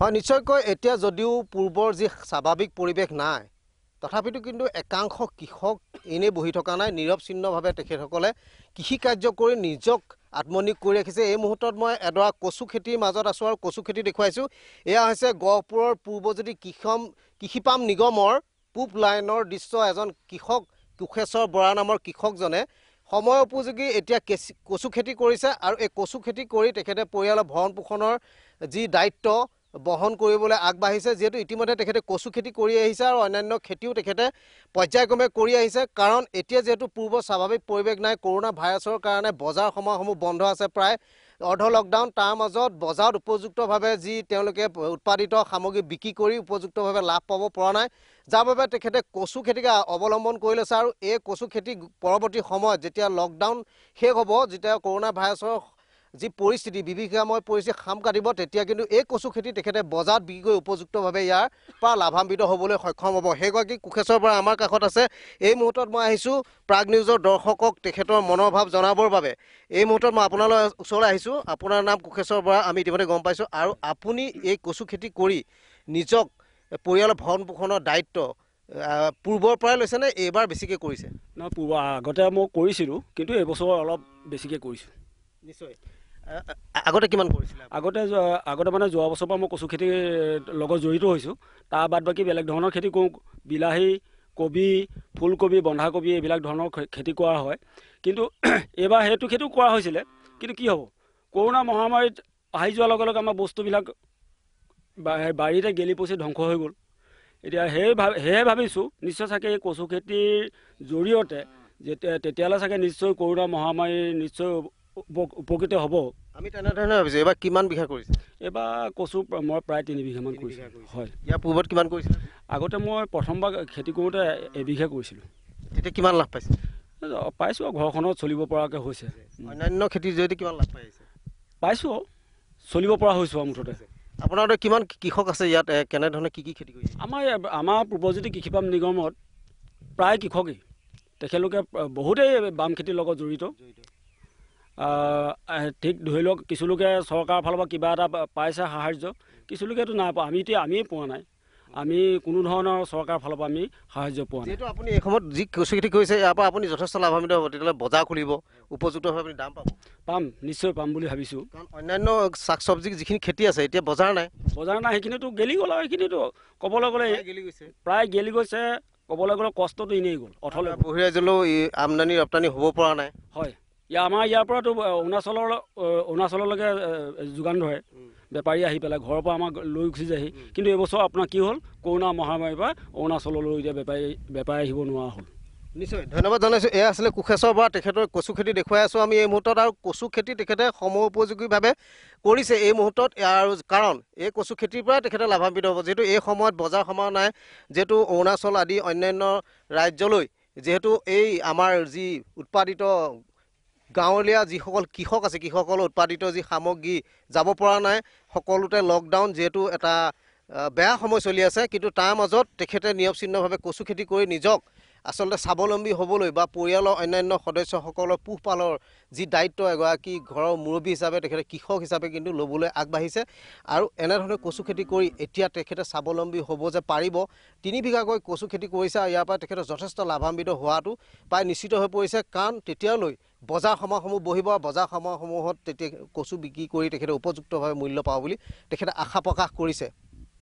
হয় নিশ্চয়কৈ এতিয়া যদিও পূৰ্বৰ যি স্বাভাৱিক পৰিৱেশ নাই তথাপিতো কিন্তু একাংশ কৃষক এনেই বহি থকা নাই নিৰৱচ্ছিন্নভাৱে তেখেতসকলে কৃষি কাৰ্য কৰি নিজক আত্মনিয়োগ কৰি ৰাখিছে। এই মুহূৰ্তত মই এডৰা কচু খেতিৰ মাজত আছোঁ আৰু কচু খেতি দেখুৱাইছোঁ। এয়া হৈছে গহপুৰৰ পূৰ্বজ্যোতি কৃষি পাম নিগমৰ পূব লাইনৰ দৃশ্য। এজন কৃষক কোষেশ্বৰ বৰা নামৰ কৃষকজনে সময় উপযোগী এতিয়া কচু খেতি কৰিছে আৰু এই কচু খেতি কৰি তেখেতে পৰিয়ালৰ ভৰণ পোষণৰ যি দায়িত্ব বহন কৰিবলৈ আগবাঢ়িছে। যিহেতু ইতিমধ্যে তেখেতে কচু খেতি কৰি আহিছে আৰু অন্যান্য খেতিও তেখেতে পৰ্যায়ক্ৰমে কৰি আহিছে। কাৰণ এতিয়া যিহেতু পূৰ্বৰ স্বাভাৱিক পৰিৱেশ নাই, কৰোনা ভাইৰাছৰ কাৰণে বজাৰ সমাৰসমূহ বন্ধ আছে, প্ৰায় অৰ্ধ লকডাউন। তাৰ মাজত বজাৰত উপযুক্তভাৱে যি তেওঁলোকে উৎপাদিত সামগ্ৰী বিক্ৰী কৰি উপযুক্তভাৱে লাভ পাব পৰা নাই, যাৰ বাবে তেখেতে কচু খেতিকে অৱলম্বন কৰি লৈছে। আৰু এই কচু খেতি পৰৱৰ্তী সময়ত যেতিয়া লকডাউন শেষ হ'ব, যেতিয়া কৰোনা ভাইৰাছৰ যি পৰিস্থিতি বিভীষিকাময় পৰিস্থিতি খাম কাটিব, তেতিয়া কিন্তু এই কচু খেতি তেখেতে বজাৰত বিক্ৰী কৰি উপযুক্তভাৱে ইয়াৰ পৰা লাভান্বিত হ'বলৈ সক্ষম হ'ব। সেইগৰাকী কোষেশ্বৰ বৰা আমাৰ কাষত আছে। এই মুহূৰ্তত মই আহিছোঁ প্ৰাগ নিউজৰ দৰ্শকক তেখেতৰ মনোভাৱ জনাবৰ বাবে। এই মুহূৰ্তত মই আপোনালৈ ওচৰলৈ আহিছোঁ। আপোনাৰ নাম কোষেশ্বৰ বৰা, আমি ইতিমধ্যে গম পাইছোঁ। আৰু আপুনি এই কচু খেতি কৰি নিজক পৰিয়ালৰ ভৰণ পোষণৰ দায়িত্ব পূৰ্বৰ পৰাই লৈছে নে এইবাৰ বেছিকৈ কৰিছে? নহয়, আগতে মই কৰিছিলোঁ, কিন্তু এইবছৰ অলপ বেছিকৈ কৰিছোঁ। নিশ্চয়। আগতে কিমান কৰিছিলে? আগতে মানে যোৱা বছৰৰ পৰা মই কচু খেতিৰ লগত জড়িত হৈছোঁ। তাৰ বাদ বাকী বেলেগ ধৰণৰ খেতি কৰোঁ। বিলাহী, কবি, ফুলকবি, বন্ধাকবি এইবিলাক ধৰণৰ খেতি কৰা হয়। কিন্তু এইবাৰ সেইটো খেতিও কৰা হৈছিলে। কিন্তু কি হ'ব, কৰোনা মহামাৰীত আহি যোৱাৰ লগে লগে আমাৰ বস্তুবিলাক বাৰীতে গেলি পচি ধ্বংস হৈ গ'ল। এতিয়া সেয়ে ভাবিছোঁ নিশ্চয় চাগে এই কচু খেতিৰ জৰিয়তে তেতিয়ালৈ চাগে নিশ্চয় কৰোনা মহামাৰী নিশ্চয় উপকৃত হ'ব। আমি তেনেধৰণে ভাবিছোঁ। এইবাৰ কিমান বিঘা কৰিছে? এইবাৰ কচু মই প্ৰায় 3 বিঘামান কৰিছোঁ। হয়। ইয়াৰ পূৰ্বত কিমান কৰিছিলে? আগতে মই প্ৰথমবাৰ খেতি কৰোঁতে এবিঘা কৰিছিলোঁ। তেতিয়া কিমান লাভ পাইছে? পাইছোঁ আৰু ঘৰখনত চলিব পৰাকৈ হৈছে। অন্যান্য খেতিৰ জৰিয়তে কিমান লাভ পাই আহিছে? পাইছোঁ আৰু চলিব পৰা হৈছোঁ আৰু মুঠতে। আপোনাৰ কিমান কৃষক আছে ইয়াত? কেনেধৰণে কি খেতি কৰিছে? আমাৰ পূৰ্বজ্যোতি কৃষি পাম নিগমত প্ৰায় কৃষকেই, তেখেতলোকে বহুতেই বাম খেতিৰ লগত জড়িত। ঠিক ধৰি লওক, কিছুলোকে চৰকাৰৰ ফালৰ পৰা কিবা এটা পাইছে সাহাৰ্য, কিছুলোকেতো নাই পোৱা। আমিয়ে পোৱা নাই। আমি কোনো ধৰণৰ চৰকাৰৰ ফালৰ পৰা আমি সাহাৰ্য পোৱা নাই। যিহেতু আপুনি এই সময়ত যি কচু খেতি কৰিছে, ইয়াৰ পৰা আপুনি যথেষ্ট লাভান্বিত হ'ব। তেতিয়াহ'লে বজাৰ খুলিব, উপযুক্তভাৱে আপুনি দাম পাব। পাম, নিশ্চয় পাম বুলি ভাবিছোঁ। কাৰণ অন্যান্য শাক চব্জি যিখিনি খেতি আছে এতিয়া বজাৰ নাই। সেইখিনিতো গেলি গ'ল আৰু সেইখিনিতো ক'বলৈ গ'লে প্ৰায় গেলি গৈছে। ক'বলৈ গ'লে কষ্টটো এনেই গ'ল, অথলে বহিৰাজ্যলৈও আমদানি ৰপ্তানি হ'ব পৰা নাই। হয়, আমাৰ ইয়াৰ পৰাতো অৰুণাচললৈকে যোগান ধৰে বেপাৰী আহি পেলাই ঘৰৰ পৰা আমাক লৈ গুচি যায়হি। কিন্তু এইবছৰ আপোনাৰ কি হ'ল, কৰোনা মহামাৰীৰ পৰা অৰুণাচললৈ এতিয়া বেপাৰী আহিব নোৱাৰা হ'ল। নিশ্চয় ধন্যবাদ জনাইছোঁ। এয়া আছিলে কোষেশ্বৰ বৰা, তেখেতৰ কচু খেতি দেখুৱাই আছোঁ আমি এই মুহূৰ্তত। আৰু কচু খেতি তেখেতে সময় উপযোগীভাৱে কৰিছে এই মুহূৰ্তত। আৰু কাৰণ এই কচু খেতিৰ পৰাই তেখেতে লাভান্বিত হ'ব। যিহেতু এই সময়ত বজাৰ সমাৰ নাই, যিহেতু অৰুণাচল আদি অন্যান্য ৰাজ্যলৈ যিহেতু এই আমাৰ যি উৎপাদিত গাঁৱলীয়া যিসকল কৃষক আছে, কৃষকসকলৰ উৎপাদিত যি সামগ্ৰী যাব পৰা নাই। সকলোতে লকডাউন, যিহেতু এটা বেয়া সময় চলি আছে। কিন্তু তাৰ মাজত তেখেতে নিৰৱচ্ছিন্নভাৱে কচু খেতি কৰি নিজক আচলতে স্বাৱলম্বী হ'বলৈ বা পৰিয়ালৰ অন্যান্য সদস্যসকলৰ পোহপালৰ যি দায়িত্ব এগৰাকী ঘৰৰ মুৰব্বী হিচাপে তেখেতে কৃষক হিচাপে কিন্তু ল'বলৈ আগবাঢ়িছে। আৰু এনেধৰণে কচু খেতি কৰি এতিয়া তেখেতে স্বাৱলম্বী হ'ব যে পাৰিব। 3 বিঘাকৈ কচু খেতি কৰিছে আৰু ইয়াৰ পৰা তেখেতে যথেষ্ট লাভান্বিত হোৱাটো প্ৰায় নিশ্চিত হৈ পৰিছে। কাৰণ তেতিয়ালৈ বজাৰ সমাৰসমূহ বহিব, বজাৰ সমাৰসমূহত তেতিয়া কচু বিক্ৰী কৰি তেখেতে উপযুক্তভাৱে মূল্য পাব বুলি তেখেতে আশা প্ৰকাশ কৰিছে।